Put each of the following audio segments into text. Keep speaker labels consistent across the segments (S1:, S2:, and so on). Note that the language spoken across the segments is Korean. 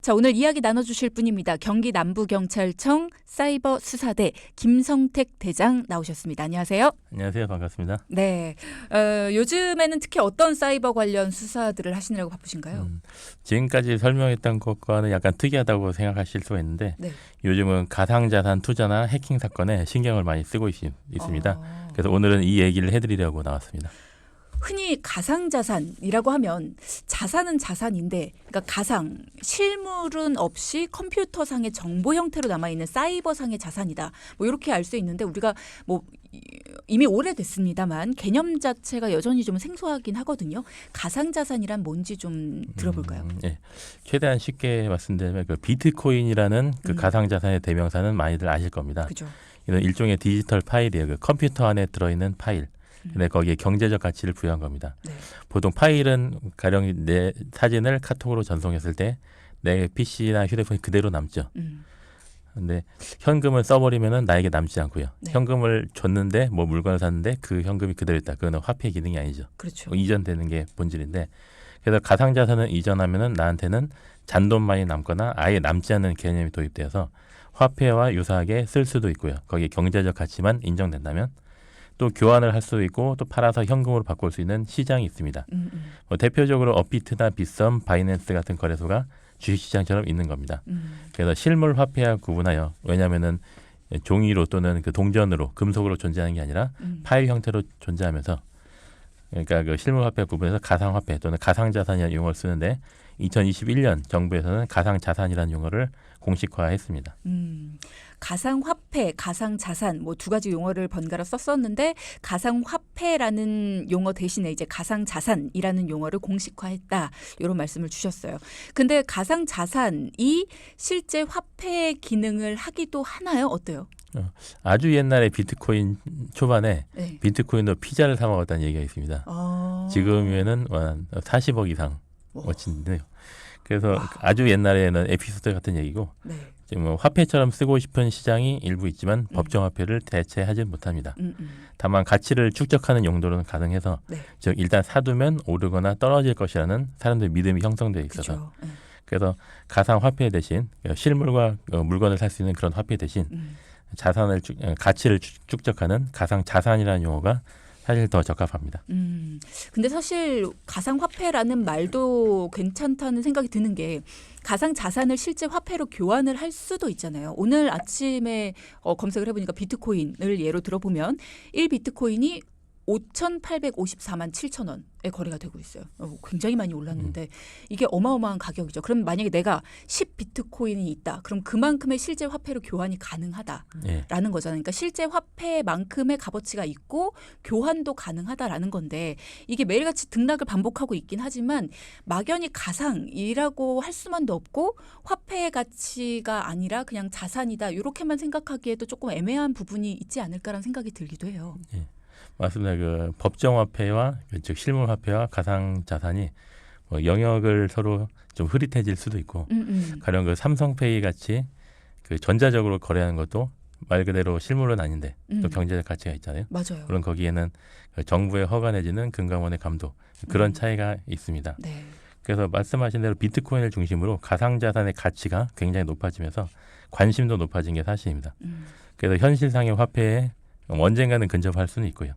S1: 자, 오늘 이야기 나눠주실 분입니다. 경기 남부경찰청 사이버수사대 김성택 대장 나오셨습니다. 안녕하세요.
S2: 안녕하세요. 반갑습니다.
S1: 네, 요즘에는 특히 어떤 사이버 관련 수사들을 하시느라고 바쁘신가요?
S2: 지금까지 설명했던 것과는 약간 특이하다고 생각하실 수가 있는데
S1: 네.
S2: 요즘은 가상자산 투자나 해킹 사건에 신경을 많이 쓰고 있습니다.
S1: 어.
S2: 그래서 오늘은 이 얘기를 해드리려고 나왔습니다.
S1: 흔히 가상자산이라고 하면 자산은 자산인데, 그러니까 가상, 실물은 없이 컴퓨터상의 정보 형태로 남아있는 사이버상의 자산이다. 뭐 이렇게 알 수 있는데 우리가 뭐 이미 오래됐습니다만 개념 자체가 여전히 좀 생소하긴 하거든요. 가상자산이란 뭔지 좀 들어볼까요?
S2: 예. 최대한 쉽게 말씀드리면 그 비트코인이라는 그 가상자산의 대명사는 많이들 아실 겁니다.
S1: 그죠.
S2: 이는 일종의 디지털 파일이에요. 그 컴퓨터 안에 들어있는 파일. 근데 거기에 경제적 가치를 부여한 겁니다.
S1: 네.
S2: 보통 파일은 가령 내 사진을 카톡으로 전송했을 때 내 PC나 휴대폰이 그대로 남죠. 근데 현금을 써버리면은 나에게 남지 않고요.
S1: 네.
S2: 현금을 줬는데 뭐 물건을 샀는데 그 현금이 그대로 있다. 그거는 화폐 기능이 아니죠.
S1: 그렇죠.
S2: 이전되는 게 본질인데 그래서 가상자산을 이전하면은 나한테는 잔돈만이 남거나 아예 남지 않는 개념이 도입되어서 화폐와 유사하게 쓸 수도 있고요. 거기에 경제적 가치만 인정된다면 또 교환을 할 수 있고 또 팔아서 현금으로 바꿀 수 있는 시장이 있습니다. 뭐 대표적으로 업비트나 빗썸, 바이낸스 같은 거래소가 주식시장처럼 있는 겁니다. 그래서 실물 화폐와 구분하여 왜냐하면은 종이로 또는 그 동전으로 금속으로 존재하는 게 아니라 파일 형태로 존재하면서 그러니까 그 실물 화폐와 구분해서 가상화폐 또는 가상자산이라는 용어를 쓰는데 2021년 정부에서는 가상자산이라는 용어를 공식화했습니다.
S1: 가상화폐, 가상자산 뭐 두 가지 용어를 번갈아 썼었는데 가상화폐라는 용어 대신에 이제 가상자산이라는 용어를 공식화했다. 이런 말씀을 주셨어요. 근데 가상자산이 실제 화폐 기능을 하기도 하나요? 어때요?
S2: 아주 옛날에 비트코인 초반에
S1: 네.
S2: 비트코인으로 피자를 사 먹었다는 얘기가 있습니다. 지금에는 40억 이상 멋진데요. 그래서 아주 옛날에는 에피소드 같은 얘기고
S1: 네.
S2: 지금 화폐처럼 쓰고 싶은 시장이 일부 있지만 법정화폐를 대체하지 못합니다. 다만 가치를 축적하는 용도로는 가능해서
S1: 네.
S2: 즉 일단 사두면 오르거나 떨어질 것이라는 사람들의 믿음이 형성되어 있어서
S1: 그렇죠. 네.
S2: 그래서 가상화폐 대신 실물과 물건을 살 수 있는 그런 화폐 대신 자산을 가치를 축적하는 가상자산이라는 용어가 사실 더 적합합니다.
S1: 근데 사실 가상화폐라는 말도 괜찮다는 생각이 드는 게 가상자산을 실제 화폐로 교환을 할 수도 있잖아요. 오늘 아침에 검색을 해보니까 비트코인을 예로 들어보면 1비트코인이 5,854만 7천 원의 거래가 되고 있어요. 굉장히 많이 올랐는데 이게 어마어마한 가격이죠. 그럼 만약에 내가 10비트코인이 있다. 그럼 그만큼의 실제 화폐로 교환이 가능하다라는 거잖아요. 그러니까 실제 화폐만큼의 값어치가 있고 교환도 가능하다라는 건데 이게 매일같이 등락을 반복하고 있긴 하지만 막연히 가상이라고 할 수만도 없고 화폐의 가치가 아니라 그냥 자산이다. 이렇게만 생각하기에도 조금 애매한 부분이 있지 않을까라는 생각이 들기도 해요.
S2: 예. 맞습니다. 그 법정화폐와 즉 실물화폐와 가상자산이 뭐 영역을 서로 좀 흐릿해질 수도 있고 가령 그 삼성페이 같이 그 전자적으로 거래하는 것도 말 그대로 실물은 아닌데 또 경제적 가치가 있잖아요.
S1: 맞아요.
S2: 물론 거기에는 정부의 허가 내지는 금감원의 감독 그런 차이가 있습니다.
S1: 네.
S2: 그래서 말씀하신 대로 비트코인을 중심으로 가상자산의 가치가 굉장히 높아지면서 관심도 높아진 게 사실입니다. 그래서 현실상의 화폐에 언젠가는 근접할 수는 있고요.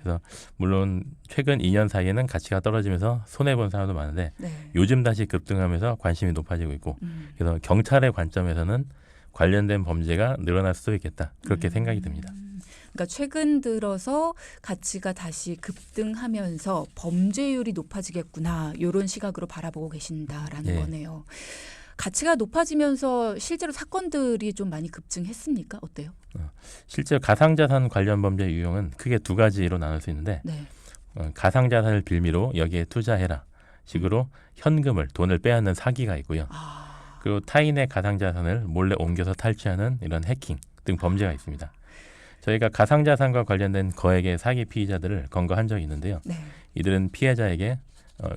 S2: 그래서 물론 최근 2년 사이에는 가치가 떨어지면서 손해본 사람도 많은데
S1: 네.
S2: 요즘 다시 급등하면서 관심이 높아지고 있고 그래서 경찰의 관점에서는 관련된 범죄가 늘어날 수도 있겠다. 그렇게 생각이 듭니다.
S1: 그러니까 최근 들어서 가치가 다시 급등하면서 범죄율이 높아지겠구나. 이런 시각으로 바라보고 계신다라는
S2: 네.
S1: 거네요. 가치가 높아지면서 실제로 사건들이 좀 많이 급증했습니까? 어때요?
S2: 실제 가상자산 관련 범죄 유형은 크게 두 가지로 나눌 수 있는데
S1: 네.
S2: 가상자산을 빌미로 여기에 투자해라 식으로 현금을 돈을 빼앗는 사기가 있고요. 그리고 타인의 가상자산을 몰래 옮겨서 탈취하는 이런 해킹 등 범죄가 있습니다. 저희가 가상자산과 관련된 거액의 사기 피의자들을 검거한 적이 있는데요.
S1: 네.
S2: 이들은 피해자에게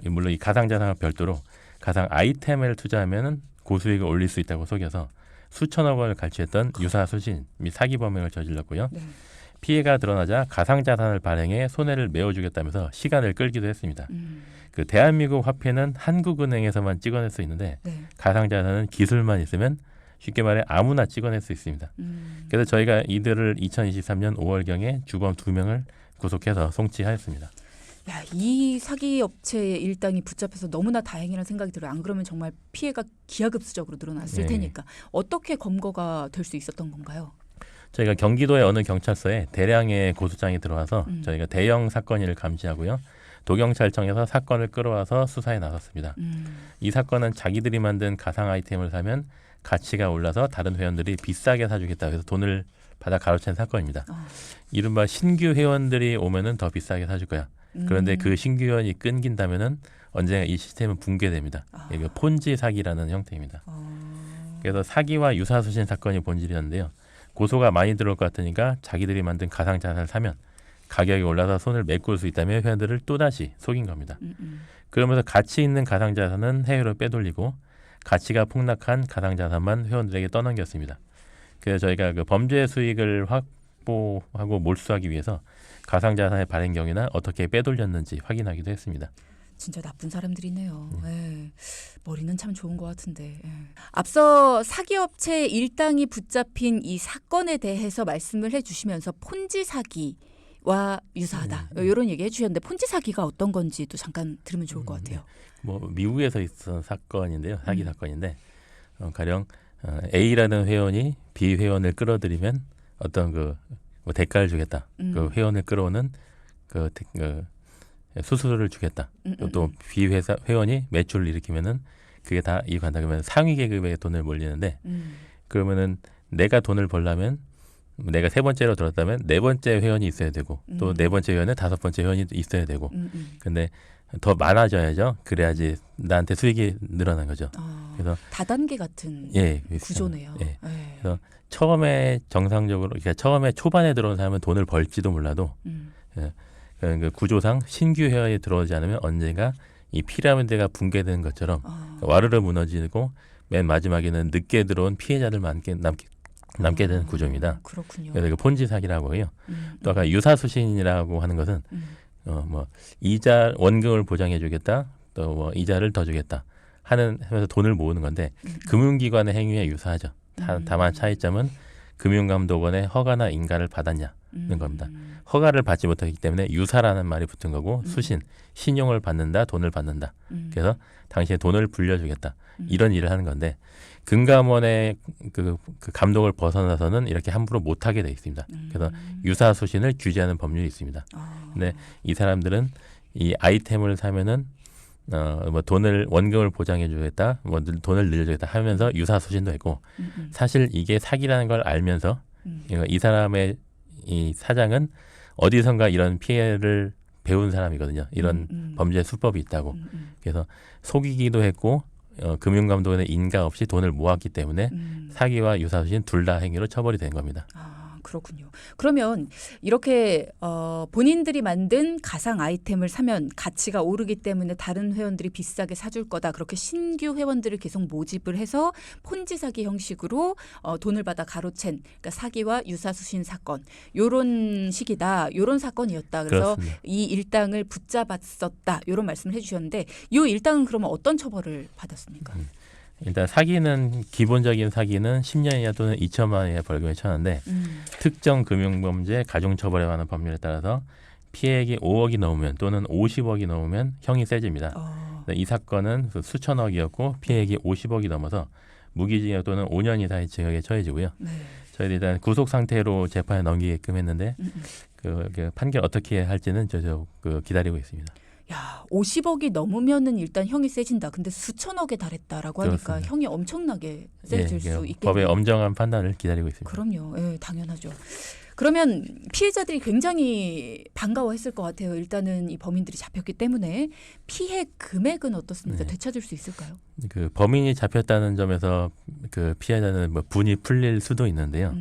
S2: 물론 이 가상자산과 별도로 가상 아이템을 투자하면 고수익을 올릴 수 있다고 속여서 수천억 원을 갈취했던 유사 수신 및 사기 범행을 저질렀고요.
S1: 네.
S2: 피해가 드러나자 가상자산을 발행해 손해를 메워주겠다면서 시간을 끌기도 했습니다. 그 대한민국 화폐는 한국은행에서만 찍어낼 수 있는데
S1: 네.
S2: 가상자산은 기술만 있으면 쉽게 말해 아무나 찍어낼 수 있습니다. 그래서 저희가 이들을 2023년 5월경에 주범 2명을 구속해서 송치하였습니다.
S1: 야, 이 사기 업체의 일당이 붙잡혀서 너무나 다행이라는 생각이 들어요. 안 그러면 정말 피해가 기하급수적으로 늘어났을
S2: 네.
S1: 테니까. 어떻게 검거가 될 수 있었던 건가요?
S2: 저희가 경기도의 어느 경찰서에 대량의 고소장이 들어와서 저희가 대형 사건을 감지하고요. 도경찰청에서 사건을 끌어와서 수사에 나섰습니다. 이 사건은 자기들이 만든 가상 아이템을 사면 가치가 올라서 다른 회원들이 비싸게 사주겠다 해서 돈을 받아 가로챈 사건입니다. 이른바 신규 회원들이 오면은 더 비싸게 사줄 거야. 그런데 그 신규 회원이 끊긴다면은 언젠가 이 시스템은 붕괴됩니다. 이게 폰지 사기라는 형태입니다. 그래서 사기와 유사수신 사건이 본질이었는데요. 고소가 많이 들어올 것 같으니까 자기들이 만든 가상 자산을 사면 가격이 올라서 손을 메꿀 수 있다며 회원들을 또다시 속인 겁니다. 그러면서 가치 있는 가상 자산은 해외로 빼돌리고 가치가 폭락한 가상 자산만 회원들에게 떠넘겼습니다. 그래서 저희가 그 범죄 수익을 확보하고 몰수하기 위해서 가상 자산의 발행 경위나 어떻게 빼돌렸는지 확인하기도 했습니다.
S1: 진짜 나쁜 사람들이네요. 예. 머리는 참 좋은 것 같은데. 예. 앞서 사기업체 일당이 붙잡힌 이 사건에 대해서 말씀을 해주시면서 폰지 사기와 유사하다. 이런 얘기 해주셨는데 폰지 사기가 어떤 건지도 잠깐 들으면 좋을 것 같아요.
S2: 뭐 미국에서 있었던 사건인데요. 사기 사건인데 가령 A라는 회원이 B 회원을 끌어들이면 어떤 뭐 대가를 주겠다. 그 회원을 끌어오는 그 수수료를 주겠다. 또 B 회원이 매출을 일으키면은 그게 다 이익한다. 그러면 상위 계급에 돈을 몰리는데 그러면은 내가 돈을 벌려면 내가 세 번째로 들었다면 네 번째 회원이 있어야 되고 또 네 번째 회원에 다섯 번째 회원이 있어야 되고 근데 더 많아져야죠. 그래야지 나한테 수익이 늘어난 거죠. 그래서
S1: 다단계 같은 구조네요.
S2: 예. 그래서 처음에 정상적으로 그러니까 처음에 초반에 들어온 사람은 돈을 벌지도 몰라도 그 구조상 신규 회원이 들어오지 않으면 언젠가 이 피라미드가 붕괴되는 것처럼 와르르 무너지고 맨 마지막에는 늦게 들어온 피해자들만 남게 되는 구조입니다.
S1: 그렇군요.
S2: 그래서 그 폰지 사기라고 해요. 또 아까 유사수신이라고 하는 것은 뭐 이자 원금을 보장해주겠다, 또 뭐 이자를 더 주겠다 하면서 돈을 모으는 건데 금융기관의 행위에 유사하죠. 다만 차이점은 금융감독원의 허가나 인가를 받았냐는 겁니다. 허가를 받지 못하기 때문에 유사라는 말이 붙은 거고 수신, 신용을 받는다, 돈을 받는다. 그래서 당신의 돈을 불려주겠다. 이런 일을 하는 건데 금감원의 그 감독을 벗어나서는 이렇게 함부로 못하게 돼 있습니다. 그래서 유사수신을 규제하는 법률이 있습니다. 근데 이 사람들은 이 아이템을 사면은 뭐 돈을 원금을 보장해 주겠다, 뭐 돈을 늘려주겠다 하면서 유사수신도 했고 사실 이게 사기라는 걸 알면서 이 사람의 이 사장은 어디선가 이런 피해를 배운 사람이거든요. 이런 범죄 수법이 있다고. 그래서 속이기도 했고 금융감독원의 인가 없이 돈을 모았기 때문에 사기와 유사수신 둘 다 행위로 처벌이 된 겁니다.
S1: 그렇군요. 그러면 이렇게 본인들이 만든 가상 아이템을 사면 가치가 오르기 때문에 다른 회원들이 비싸게 사줄 거다. 그렇게 신규 회원들을 계속 모집을 해서 폰지 사기 형식으로 돈을 받아 가로챈 그러니까 사기와 유사수신 사건. 요런 식이다. 요런 사건이었다. 그래서
S2: 그렇습니다.
S1: 이 일당을 붙잡았었다. 요런 말씀을 해주셨는데 이 일당은 그러면 어떤 처벌을 받았습니까?
S2: 일단 기본적인 사기는 10년 이하 또는 2천만 원 이하의 벌금에 처하는데 특정 금융범죄 가중처벌에 관한 법률에 따라서 피해액이 5억이 넘으면 또는 50억이 넘으면 형이 세집니다. 이 사건은 수천억이었고 피해액이 50억이 넘어서 무기징역 또는 5년 이상의 징역에 처해지고요. 저희들이 일단 구속 상태로 재판에 넘기게끔 했는데 그 판결 어떻게 할지는 기다리고 있습니다.
S1: 야, 50억이 넘으면은 일단 형이 세진다. 근데 수천억에 달했다라고 하니까
S2: 그렇습니다.
S1: 형이 엄청나게 세질 수 있겠네요.
S2: 법의 엄정한 판단을 기다리고 있습니다.
S1: 그럼요. 예, 당연하죠. 그러면 피해자들이 굉장히 반가워했을 것 같아요. 일단은 이 범인들이 잡혔기 때문에 피해 금액은 어떻습니까? 되찾을 수 있을까요?
S2: 그 범인이 잡혔다는 점에서 그 피해자는 뭐 분이 풀릴 수도 있는데요.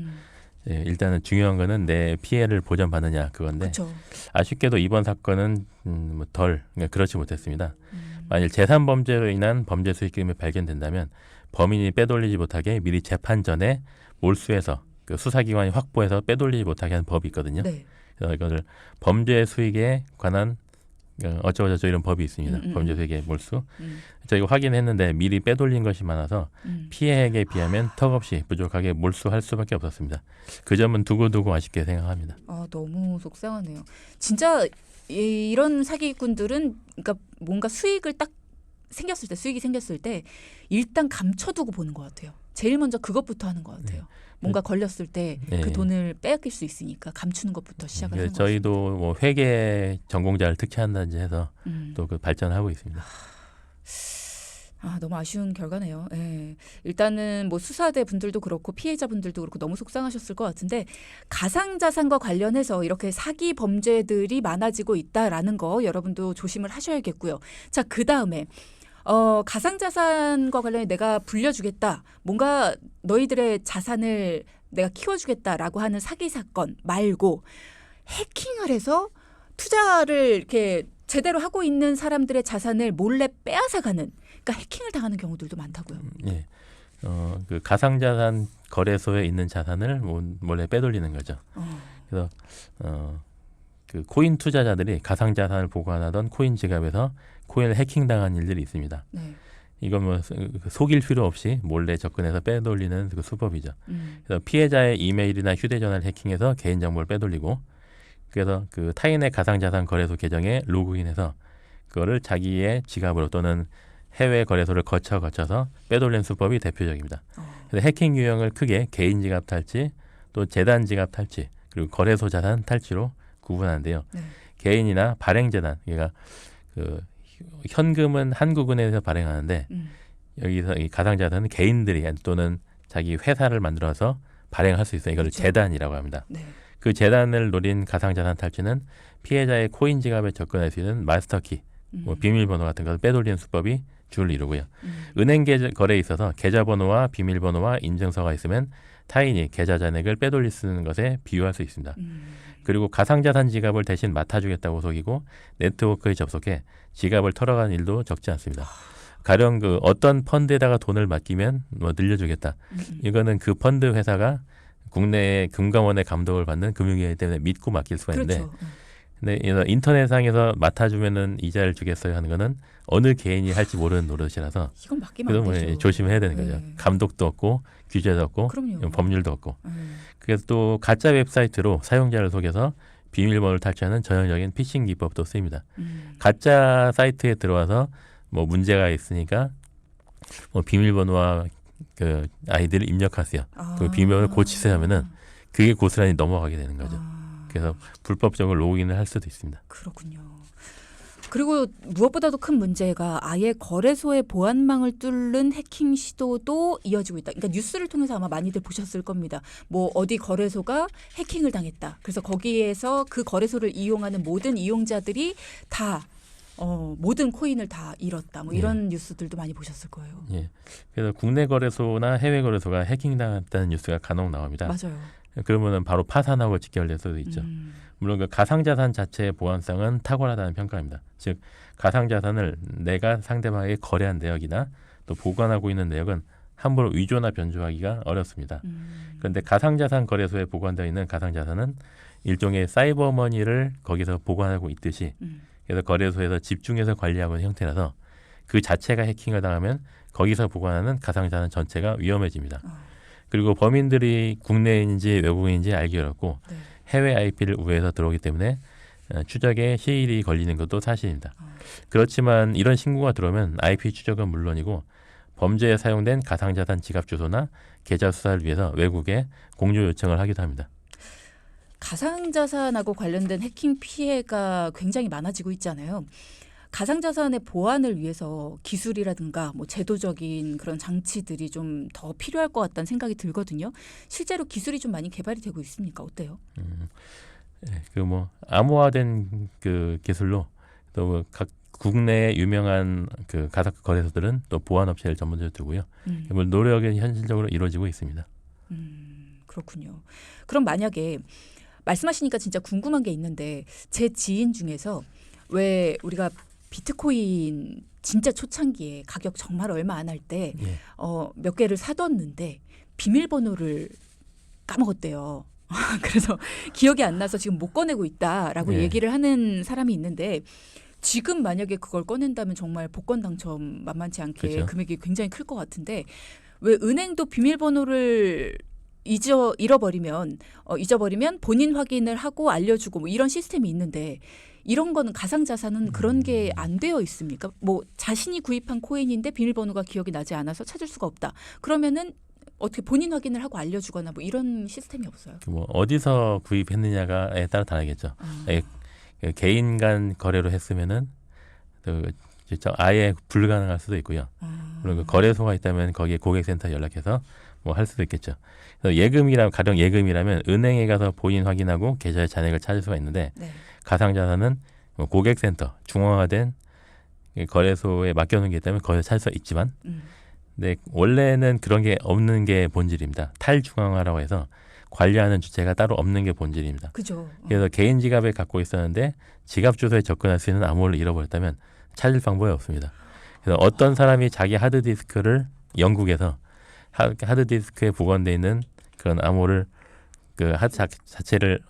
S2: 일단은 중요한 거는 내 피해를 보전받느냐 그건데
S1: 그쵸.
S2: 아쉽게도 이번 사건은 그러니까 그렇지 못했습니다. 만일 재산 범죄로 인한 범죄 수익금이 발견된다면 범인이 빼돌리지 못하게 미리 재판 전에 몰수해서 그 수사기관이 확보해서 빼돌리지 못하게 하는 법이 있거든요.
S1: 네.
S2: 그래서 이것을 범죄 수익에 관한 어쩌고저쩌고 이런 법이 있습니다. 범죄세계 몰수.
S1: 음.
S2: 저희가 확인했는데 미리 빼돌린 것이 많아서 피해액에 비하면 턱없이 부족하게 몰수할 수밖에 없었습니다. 그 점은 두고두고 아쉽게 생각합니다.
S1: 너무 속상하네요. 진짜 이런 사기꾼들은 그러니까 뭔가 수익이 생겼을 때 일단 감춰두고 보는 것 같아요. 제일 먼저 그것부터 하는 것 같아요. 뭔가 걸렸을 때 그 돈을 빼앗길 수 있으니까 감추는 것부터 시작을 하는 것 같아요.
S2: 저희도 뭐 회계 전공자를 특채한다든지 해서 또 그 발전하고 있습니다.
S1: 너무 아쉬운 결과네요. 예. 일단은 뭐 수사대 분들도 그렇고 피해자분들도 그렇고 너무 속상하셨을 것 같은데 가상자산과 관련해서 이렇게 사기 범죄들이 많아지고 있다라는 거 여러분도 조심을 하셔야겠고요. 자, 그다음에 가상자산과 관련해 내가 불려주겠다. 뭔가 너희들의 자산을 내가 키워주겠다라고 하는 사기 사건 말고 해킹을 해서 투자를 이렇게 제대로 하고 있는 사람들의 자산을 몰래 빼앗아가는 그러니까 해킹을 당하는 경우들도 많다고요.
S2: 예. 그 가상자산 거래소에 있는 자산을 몰래 빼돌리는 거죠. 그래서 그 코인 투자자들이 가상자산을 보관하던 코인 지갑에서 코인을 해킹당한 일들이 있습니다.
S1: 네.
S2: 이건 뭐 속일 필요 없이 몰래 접근해서 빼돌리는 그 수법이죠. 그래서 피해자의 이메일이나 휴대전화를 해킹해서 개인정보를 빼돌리고 그래서 그 타인의 가상자산 거래소 계정에 로그인해서 그거를 자기의 지갑으로 또는 해외 거래소를 거쳐서 빼돌리는 수법이 대표적입니다. 그래서 해킹 유형을 크게 개인 지갑 탈취, 또 재단 지갑 탈취, 그리고 거래소 자산 탈취로 구분하는데요.
S1: 네.
S2: 개인이나 발행재단, 그러니까 그 현금은 한국은행에서 발행하는데 여기서 이 가상자산은 개인들이 또는 자기 회사를 만들어서 발행할 수 있어요. 이걸
S1: 그렇죠.
S2: 재단이라고 합니다.
S1: 네.
S2: 그 재단을 노린 가상자산 탈취는 피해자의 코인 지갑에 접근할 수 있는 마스터키, 뭐 비밀번호 같은 것을 빼돌리는 수법이 주를 이루고요. 은행 거래에 있어서 계좌번호와 비밀번호와 인증서가 있으면 타인이 계좌 잔액을 빼돌릴 수 있는 것에 비유할 수 있습니다. 그리고 가상자산 지갑을 대신 맡아주겠다고 속이고 네트워크에 접속해 지갑을 털어가는 일도 적지 않습니다. 가령 그 어떤 펀드에다가 돈을 맡기면 뭐 늘려주겠다. 이거는 그 펀드 회사가 국내의 금감원의 감독을 받는 금융위원회 때문에 믿고 맡길 수가 있는데
S1: 그렇죠.
S2: 근데 인터넷상에서 맡아주면은 이자를 주겠어요 하는 거는 어느 개인이 할지 모르는 노릇이라서
S1: 이건 맡기면 안 되죠.
S2: 조심해야 되는 거죠.
S1: 네.
S2: 감독도 없고 규제도 없고
S1: 그럼요.
S2: 법률도 없고 그래서 또 가짜 웹사이트로 사용자를 속여서 비밀번호를 탈취하는 전형적인 피싱 기법도 쓰입니다. 가짜 사이트에 들어와서 뭐 문제가 있으니까 뭐 비밀번호와 그 아이디를 입력하세요. 그 비밀번호를 고치세요 하면은 그게 고스란히 넘어가게 되는 거죠. 그래서 불법적으로 로그인을 할 수도 있습니다.
S1: 그렇군요. 그리고 무엇보다도 큰 문제가 아예 거래소의 보안망을 뚫는 해킹 시도도 이어지고 있다. 그러니까 뉴스를 통해서 아마 많이들 보셨을 겁니다. 뭐 어디 거래소가 해킹을 당했다. 그래서 거기에서 그 거래소를 이용하는 모든 이용자들이 다 모든 코인을 다 잃었다. 뭐 이런 뉴스들도 많이 보셨을 거예요.
S2: 예. 그래서 국내 거래소나 해외 거래소가 해킹당했다는 뉴스가 간혹 나옵니다.
S1: 맞아요.
S2: 그러면은 바로 파산하고 직결될 수도 있죠. 물론 그 가상자산 자체의 보안성은 탁월하다는 평가입니다. 즉 가상자산을 내가 상대방에게 거래한 내역이나 또 보관하고 있는 내역은 함부로 위조나 변조하기가 어렵습니다. 그런데 가상자산 거래소에 보관되어 있는 가상자산은 일종의 사이버머니를 거기서 보관하고 있듯이 그래서 거래소에서 집중해서 관리하고 있는 형태라서 그 자체가 해킹을 당하면 거기서 보관하는 가상자산 전체가 위험해집니다. 그리고 범인들이 국내인지 외국인인지 알기 어렵고
S1: 네.
S2: 해외 IP를 우회해서 들어오기 때문에 추적에 시일이 걸리는 것도 사실입니다. 그렇지만 이런 신고가 들어오면 IP 추적은 물론이고 범죄에 사용된 가상자산 지갑 주소나 계좌 수사를 위해서 외국에 공유 요청을 하기도 합니다.
S1: 가상자산하고 관련된 해킹 피해가 굉장히 많아지고 있잖아요. 가상자산의 보안을 위해서 기술이라든가 뭐 제도적인 그런 장치들이 좀 더 필요할 것 같다는 생각이 들거든요. 실제로 기술이 좀 많이 개발이 되고 있습니까? 어때요?
S2: 그 뭐 암호화된 그 기술로 또 각 국내의 유명한 그 가상 거래소들은 또 보안 업체를 전문적으로 두고요. 노력이 현실적으로 이루어지고 있습니다.
S1: 그렇군요. 그럼 만약에 말씀하시니까 진짜 궁금한 게 있는데 제 지인 중에서 왜 우리가 비트코인 진짜 초창기에 가격 정말 얼마 안 할 때 몇 개를 사뒀는데 비밀번호를 까먹었대요. 그래서 기억이 안 나서 지금 못 꺼내고 있다라고 얘기를 하는 사람이 있는데 지금 만약에 그걸 꺼낸다면 정말 복권 당첨 만만치 않게
S2: 그렇죠.
S1: 금액이 굉장히 클 것 같은데 왜 은행도 비밀번호를 잊어버리면 본인 확인을 하고 알려주고 뭐 이런 시스템이 있는데 이런 거는 가상자산은 그런 게 안 되어 있습니까? 뭐 자신이 구입한 코인인데 비밀번호가 기억이 나지 않아서 찾을 수가 없다. 그러면은 어떻게 본인 확인을 하고 알려주거나 뭐 이런 시스템이 없어요.
S2: 뭐 어디서 구입했느냐에 따라 다르겠죠. 그 개인 간 거래로 했으면은 아예 불가능할 수도 있고요. 물론 그 거래소가 있다면 거기에 고객센터 연락해서 뭐 할 수도 있겠죠. 그래서 가령 예금이라면 은행에 가서 본인 확인하고 계좌의 잔액을 찾을 수가 있는데
S1: 네.
S2: 가상자산은 뭐 고객센터 중앙화된 거래소에 맡겨놓은 게 있다면 거기서 찾을 수 있지만 근데 원래는 그런 게 없는 게 본질입니다. 탈중앙화라고 해서 관리하는 주체가 따로 없는 게 본질입니다.
S1: 그죠.
S2: 그래서 개인 지갑을 갖고 있었는데 지갑 주소에 접근할 수 있는 암호를 잃어버렸다면 찾을 방법이 없습니다. 그래서 어떤 사람이 자기 하드디스크를 영국에서 하드디스크에 보관되어 있는 그런 암호를 그 하드 자체를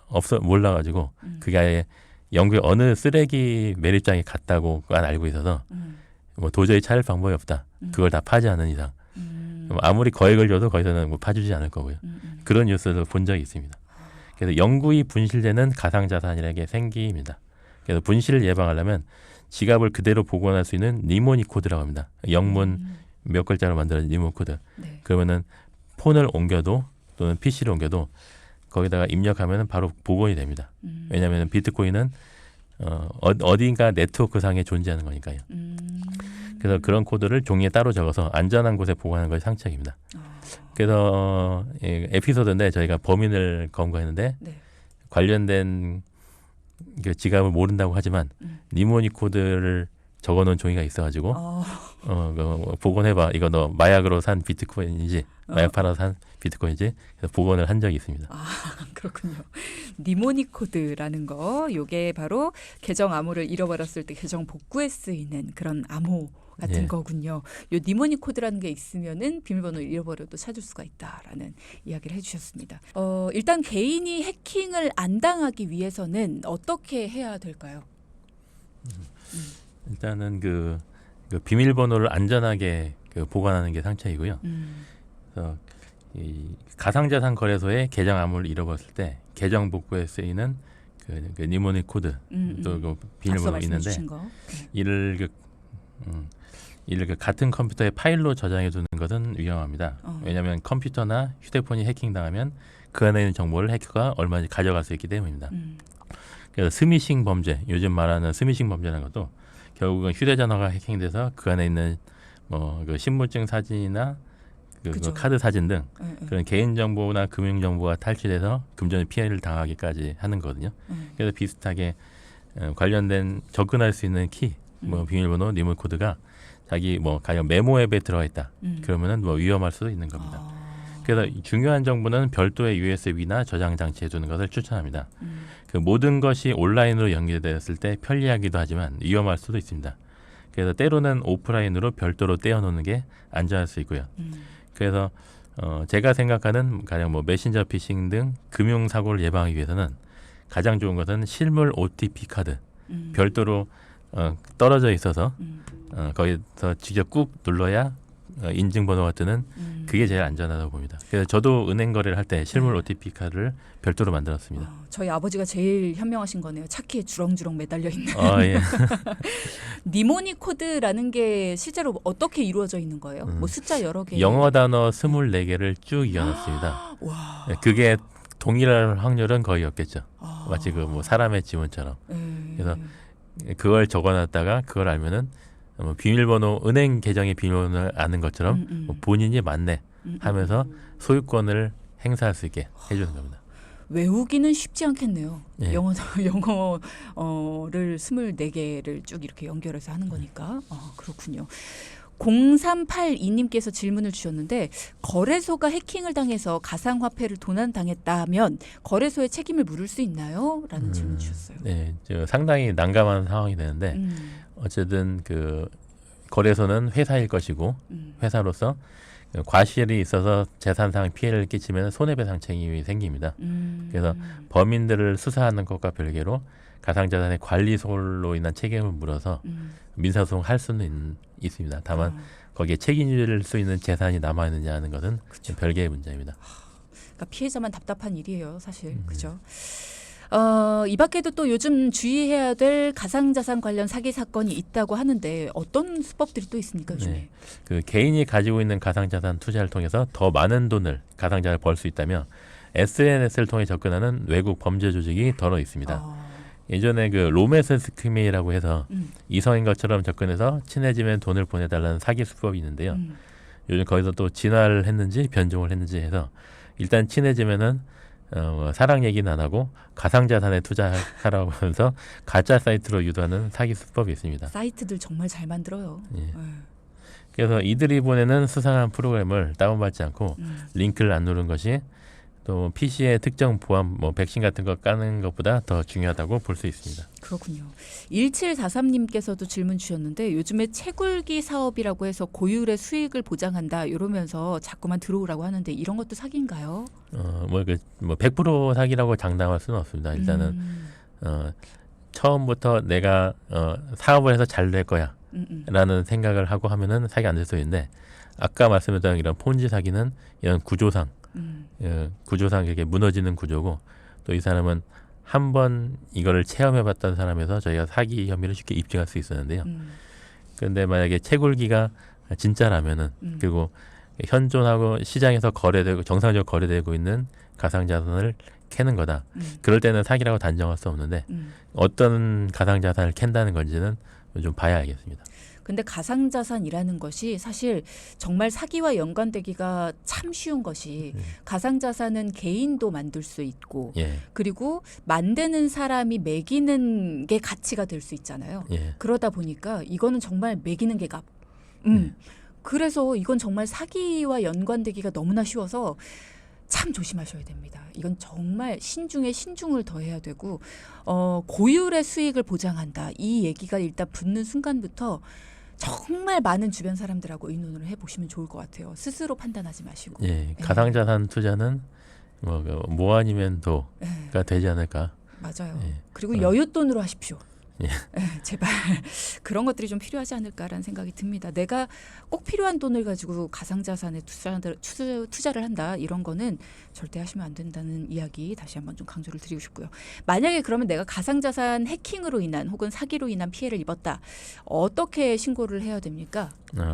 S2: 몰라가지고 그게 아예 영국의 어느 쓰레기 매립장에 갔다고만 알고 있어서 뭐 도저히 찾을 방법이 없다. 그걸 다 파지 않는 이상 아무리 거액을 줘도 거기서는 뭐 파주지 않을 거고요. 그런 뉴스를 본 적이 있습니다. 그래서 영구히 분실되는 가상자산이라는 게 생깁니다. 그래서 분실을 예방하려면 지갑을 그대로 복원할 수 있는 니모니 코드라고 합니다. 영문 몇 글자로 만들어진 니모니 코드.
S1: 네.
S2: 그러면은 폰을 옮겨도 또는 PC를 옮겨도 거기다가 입력하면 바로 복원이 됩니다. 왜냐하면 비트코인은 어딘가 네트워크 상에 존재하는 거니까요. 그래서 그런 코드를 종이에 따로 적어서 안전한 곳에 보관하는 것이 상책입니다. 그래서 에피소드인데 저희가 범인을 검거했는데
S1: 네.
S2: 관련된 그 지갑을 모른다고 하지만 니모니 코드를 적어놓은 종이가 있어가지고 복원해봐. 이거 너 마약으로 산 비트코인이지? 마약 팔아서 산 비트코인이지? 그래서 복원을 한 적이 있습니다.
S1: 그렇군요. 니모니 코드라는 거, 요게 바로 계정 암호를 잃어버렸을 때 계정 복구에 쓰이는 그런 암호 같은
S2: 예.
S1: 거군요. 요 니모니 코드라는 게 있으면은 비밀번호를 잃어버려도 찾을 수가 있다라는 이야기를 해주셨습니다. 일단 개인이 해킹을 안 당하기 위해서는 어떻게 해야 될까요?
S2: 일단은 그 비밀번호를 안전하게 보관하는 게 상책이고요. 그래서 이 가상자산 거래소에 계정 암호를 잃어버렸을 때 계정 복구에 쓰이는 그 니모니 코드 또 그 비밀번호 있는데 이를 같은 컴퓨터에 파일로 저장해 두는 것은 위험합니다. 왜냐하면 컴퓨터나 휴대폰이 해킹당하면 그 안에 있는 정보를 해커가 얼마든지 가져갈 수 있기 때문입니다. 그래서 스미싱 범죄, 요즘 말하는 스미싱 범죄라는 것도 결국은 휴대전화가 해킹돼서 그 안에 있는 뭐 그 신분증 사진이나 그 카드 사진 등 그런 개인정보나 금융정보가 탈취돼서 금전의 피해를 당하기까지 하는 거거든요. 그래서 비슷하게 관련된 접근할 수 있는 키, 뭐 비밀번호, 니모니 코드가 자기 뭐 가령 메모 앱에 들어가 있다. 그러면은 뭐 위험할 수도 있는 겁니다. 그래서 중요한 정보는 별도의 USB나 저장 장치에 두는 것을 추천합니다. 그 모든 것이 온라인으로 연결되었을 때 편리하기도 하지만 위험할 수도 있습니다. 그래서 때로는 오프라인으로 별도로 떼어놓는 게 안전할 수 있고요. 그래서 제가 생각하는 가령 뭐 메신저 피싱 등 금융 사고를 예방하기 위해서는 가장 좋은 것은 실물 OTP 카드 별도로 떨어져 있어서 거기서 직접 꾹 눌러야 인증번호가 뜨는 그게 제일 안전하다고 봅니다. 그래서 저도 은행 거래를 할 때 실물 OTP 카드를 별도로 만들었습니다.
S1: 저희 아버지가 제일 현명하신 거네요. 차키에 주렁주렁 매달려 있는.
S2: 예.
S1: 니모니 코드라는 게 실제로 어떻게 이루어져 있는 거예요? 뭐 숫자 여러 개.
S2: 영어 단어 24개를 쭉 이어놨습니다.
S1: 와.
S2: 그게 동일할 확률은 거의 없겠죠. 마치 그 뭐 사람의 지문처럼. 그래서 그걸 적어놨다가 그걸 알면은 비밀번호, 은행 계정의 비밀번호를 아는 것처럼 뭐 본인이 맞네 하면서 소유권을 행사할 수 있게 해주는 겁니다.
S1: 외우기는 쉽지 않겠네요.
S2: 예.
S1: 영어를 24개를 쭉 이렇게 연결해서 하는 거니까. 그렇군요. 0382님께서 질문을 주셨는데 거래소가 해킹을 당해서 가상화폐를 도난당했다면 거래소에 책임을 물을 수 있나요? 라는 질문 주셨어요.
S2: 네, 상당히 난감한 상황이 되는데 어쨌든 그 거래소는 회사일 것이고 회사로서 과실이 있어서 재산상 피해를 끼치면 손해배상 책임이 생깁니다. 그래서 범인들을 수사하는 것과 별개로 가상자산의 관리소로 인한 책임을 물어서 민사소송할 수는 있습니다. 다만 거기에 책임질 수 있는 재산이 남아있느냐 하는 것은
S1: 그쵸.
S2: 별개의 문제입니다.
S1: 그러니까 피해자만 답답한 일이에요, 사실. 그죠? 이 밖에도 또 요즘 주의해야 될 가상자산 관련 사기 사건이 있다고 하는데 어떤 수법들이 또 있습니까, 요즘에?
S2: 네. 그 개인이 가지고 있는 가상자산 투자를 통해서 더 많은 돈을 가상자산을 벌 수 있다며 SNS를 통해 접근하는 외국 범죄 조직이 더러 있습니다. 예전에 그 로맨스 스키미라고 해서 이성인 것처럼 접근해서 친해지면 돈을 보내달라는 사기 수법이 있는데요. 요즘 거기서 또 진화를 했는지 변종을 했는지 해서 일단 친해지면은 사랑 얘기는 안 하고 가상자산에 투자하라고 하면서 가짜 사이트로 유도하는 사기 수법이 있습니다.
S1: 사이트들 정말 잘 만들어요.
S2: 예. 그래서 이들이 보내는 수상한 프로그램을 다운받지 않고 링크를 안 누른 것이 또 PC의 특정 보안, 백신 같은 거 까는 것보다 더 중요하다고 볼 수 있습니다.
S1: 그렇군요. 1743님께서도 질문 주셨는데 요즘에 채굴기 사업이라고 해서 고율의 수익을 보장한다 이러면서 자꾸만 들어오라고 하는데 이런 것도 사기인가요?
S2: 100% 사기라고 장담할 수는 없습니다. 일단은 처음부터 내가 사업을 해서 잘 될 거야 라는 생각을 하고 하면은 사기 안 될 수 있는데 아까 말씀드렸던 이런 폰지 사기는 이런 구조상 구조상 이렇게 무너지는 구조고 또 이 사람은 한번 이거를 체험해봤던 사람에서 저희가 사기 혐의를 쉽게 입증할 수 있었는데요. 그런데 만약에 채굴기가 진짜라면은 그리고 현존하고 시장에서 거래되고 정상적으로 거래되고 있는 가상자산을 캐는 거다. 그럴 때는 사기라고 단정할 수 없는데 어떤 가상자산을 캔다는 건지는 좀 봐야 알겠습니다.
S1: 근데 가상자산이라는 것이 사실 정말 사기와 연관되기가 참 쉬운 것이 가상자산은 개인도 만들 수 있고
S2: 예.
S1: 그리고 만드는 사람이 매기는 게 가치가 될 수 있잖아요.
S2: 예.
S1: 그러다 보니까 이거는 정말 매기는 게 값. 그래서 이건 정말 사기와 연관되기가 너무나 쉬워서 참 조심하셔야 됩니다. 이건 정말 신중에 신중을 더해야 되고 고율의 수익을 보장한다. 이 얘기가 일단 붙는 순간부터 정말 많은 주변 사람들하고 의논을 해보시면 좋을 것 같아요. 스스로 판단하지 마시고.
S2: 예. 가상자산 투자는 뭐 아니면 도가 되지 않을까.
S1: 맞아요.
S2: 예.
S1: 그리고 여윳돈으로 하십시오.
S2: 예.
S1: 제발 그런 것들이 좀 필요하지 않을까라는 생각이 듭니다. 내가 꼭 필요한 돈을 가지고 가상자산에 투자를 한다 이런 거는 절대 하시면 안 된다는 이야기 다시 한번 좀 강조를 드리고 싶고요. 만약에 그러면 내가 가상자산 해킹으로 인한 혹은 사기로 인한 피해를 입었다. 어떻게 신고를 해야 됩니까?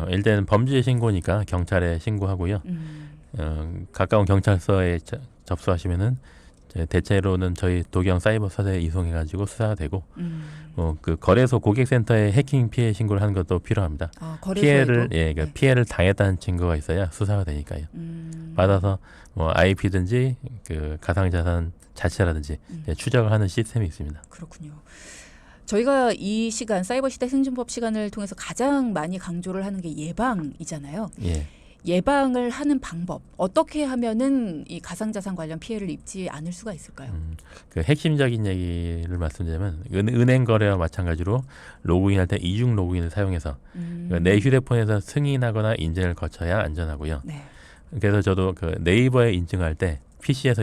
S2: 일단 범죄 신고니까 경찰에 신고하고요. 가까운 경찰서에 접수하시면은 대체로는 저희 도경 사이버 서대에 이송해가지고 수사가 되고 그 거래소 고객센터에 해킹 피해 신고를 하는 것도 필요합니다.
S1: 거래소에도?
S2: 피해를 당했다는 증거가 있어야 수사가 되니까요. 받아서 IP든지 그 가상자산 자체라든지 추적을 하는 시스템이 있습니다.
S1: 그렇군요. 저희가 이 시간 사이버 시대 생존법 시간을 통해서 가장 많이 강조를 하는 게 예방이잖아요.
S2: 예.
S1: 예방을 하는 방법 어떻게 하면은 이 가상자산 관련 피해를 입지 않을 수가 있을까요?
S2: 그 핵심적인 얘기를 말씀드리면 은행 거래와 마찬가지로 로그인할 때 이중 로그인을 사용해서 내 휴대폰에서 승인하거나 인증을 거쳐야 안전하고요.
S1: 네.
S2: 그래서 저도 그 네이버에 인증할 때 PC에서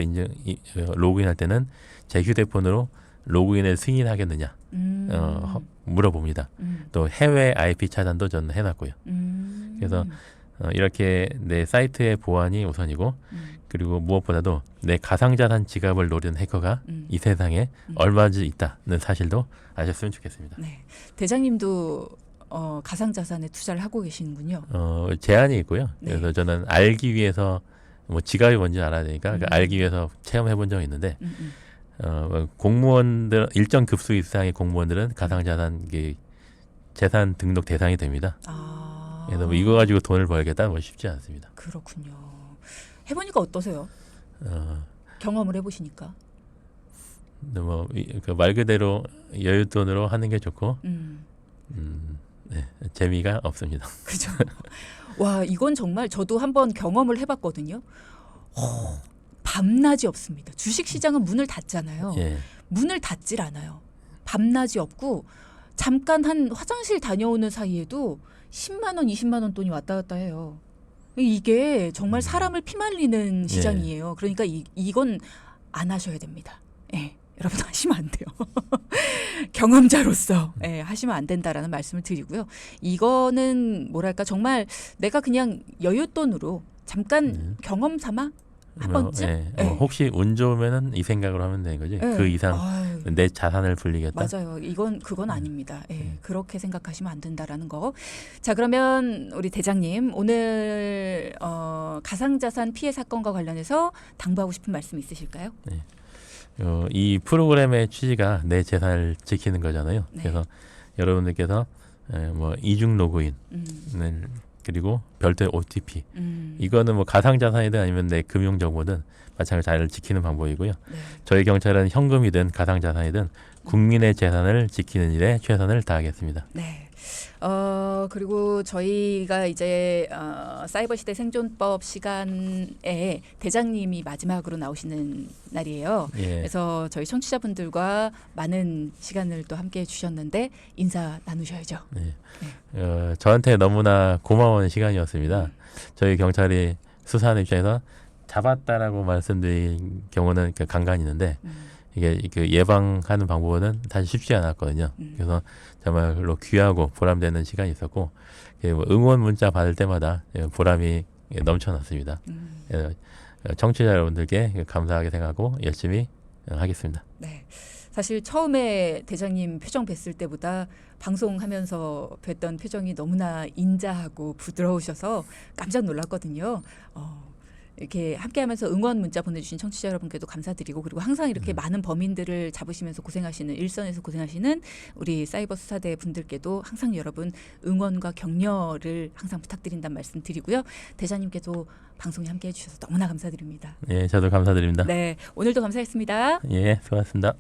S2: 로그인할 때는 제 휴대폰으로 로그인을 승인하겠느냐 물어봅니다. 또 해외 IP 차단도 저는 해놨고요. 그래서 이렇게 내 사이트의 보안이 우선이고 그리고 무엇보다도 내 가상자산 지갑을 노리는 해커가 이 세상에 얼마든지 있다는 사실도 아셨으면 좋겠습니다.
S1: 네. 대장님도 가상자산에 투자를 하고 계시는군요.
S2: 제한이 있고요.
S1: 네.
S2: 그래서 저는 알기 위해서 지갑이 뭔지 알아야 되니까 알기 위해서 체험해 본 적이 있는데 공무원들 일정 급수 이상의 공무원들은 가상자산 재산 등록 대상이 됩니다. 그래서 이거 가지고 돈을 벌겠다 쉽지 않습니다.
S1: 그렇군요. 해보니까 어떠세요? 경험을 해보시니까.
S2: 그 말 그대로 여윳돈으로 하는 게 좋고 네, 재미가 없습니다.
S1: 그죠. 와 이건 정말 저도 한번 경험을 해봤거든요. 밤낮이 없습니다. 주식시장은 문을 닫잖아요.
S2: 예.
S1: 문을 닫질 않아요. 밤낮이 없고 잠깐 한 화장실 다녀오는 사이에도 10만 원, 20만 원 돈이 왔다 갔다 해요. 이게 정말 사람을 피말리는 시장이에요. 그러니까 이건 안 하셔야 됩니다. 예. 여러분 하시면 안 돼요. 경험자로서 하시면 안 된다라는 말씀을 드리고요. 이거는 뭐랄까 정말 내가 그냥 여윳돈으로 잠깐 경험 삼아 한 번쯤.
S2: 혹시 운 좋으면은 이 생각으로 하면 되는 거지. 그 이상
S1: 아유,
S2: 내 자산을 불리겠다.
S1: 맞아요. 그건 아닙니다. 그렇게 생각하시면 안 된다라는 거. 자, 그러면 우리 대장님 오늘 가상자산 피해 사건과 관련해서 당부하고 싶은 말씀 있으실까요?
S2: 이 프로그램의 취지가 내 재산을 지키는 거잖아요.
S1: 네.
S2: 그래서 여러분들께서 뭐 이중 로그인 그리고 별도의 OTP 이거는 뭐 가상자산이든 아니면 내 금융정보든 마찬가지로 잘 지키는 방법이고요.
S1: 네.
S2: 저희 경찰은 현금이든 가상자산이든 국민의 재산을 지키는 일에 최선을 다하겠습니다.
S1: 네. 그리고 저희가 이제 사이버 시대 생존법 시간에 대장님이 마지막으로 나오시는 날이에요.
S2: 예.
S1: 그래서 저희 청취자분들과 많은 시간을 또 함께 해주셨는데 인사 나누셔야죠.
S2: 저한테 너무나 고마운 시간이었습니다. 저희 경찰이 수사하는 입장에서 잡았다라고 말씀드린 경우는 간간히 있는데 이게 그 예방하는 방법은 사실 쉽지 않았거든요. 그래서 정말로 귀하고 보람되는 시간이 있었고 응원 문자 받을 때마다 보람이 넘쳐났습니다. 청취자 여러분들께 감사하게 생각하고 열심히 하겠습니다.
S1: 네. 사실 처음에 대장님 표정 뵀을 때보다 방송하면서 뵀던 표정이 너무나 인자하고 부드러우셔서 깜짝 놀랐거든요. 이렇게 함께하면서 응원 문자 보내주신 청취자 여러분께도 감사드리고 그리고 항상 이렇게 많은 범인들을 잡으시면서 고생하시는 일선에서 고생하시는 우리 사이버 수사대 분들께도 항상 여러분 응원과 격려를 항상 부탁드린다는 말씀 드리고요. 대장님께도 방송에 함께해 주셔서 너무나 감사드립니다.
S2: 예, 저도 감사드립니다.
S1: 네, 오늘도 감사했습니다.
S2: 예, 수고하셨습니다.